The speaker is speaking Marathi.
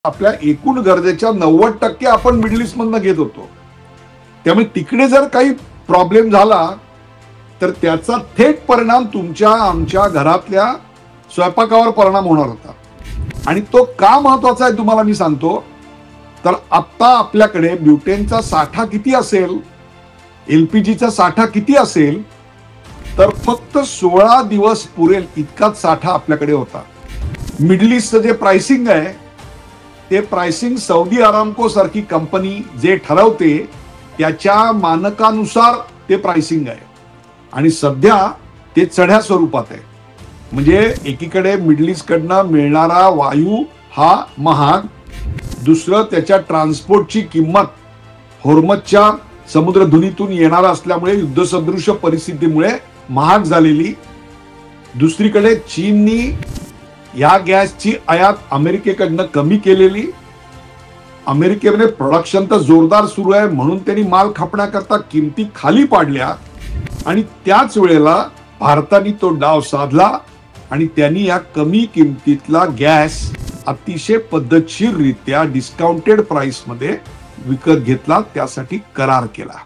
आपल्या एकूण गरजेच्या 90% आपण मिडल ईस्ट मधनं घेत होतो. त्यामुळे तिकडे जर काही प्रॉब्लेम झाला तर त्याचा थेट परिणाम तुमच्या आमच्या घरातल्या स्वयंपाकावर परिणाम होणार होता. आणि तो का महत्वाचा आहे तुम्हाला मी सांगतो. तर आता आपल्याकडे ब्युटेनचा साठा किती असेल, एलपीजीचा साठा किती असेल, तर फक्त 16 दिवस पुरेल इतकाच साठा आपल्याकडे होता. मिडल ईस्टचं जे प्राइसिंग आहे ते प्राइसिंग सौदी अरामको सारखी कंपनी जे ठरवते त्याच्या मानकानुसार ते प्राइसिंग आहे. आणि सध्या ते चढ्या स्वरूपात आहे. म्हणजे एकीकडे मिडल ईस्ट कडनं मिळणारा वायू हा महाग, दुसरं त्याच्या ट्रान्सपोर्टची किंमत होर्मझच्या समुद्रधुनीतून येणारा असल्यामुळे युद्धसदृश परिस्थितीमुळे महाग झालेली, दुसरीकडे चीननी या गॅसची आयात अमेरिकेकडनं कमी केलेली, अमेरिकेमध्ये प्रोडक्शन तर जोरदार सुरू आहे म्हणून त्यांनी माल खपण्याकरता किमती खाली पाडल्या. आणि त्याच वेळेला भारताने तो डाव साधला आणि त्यांनी या कमी किमतीतला गॅस अतिशय पद्धतशीररित्या डिस्काउंटेड प्राइस मध्ये विकत घेतला, त्यासाठी करार केला.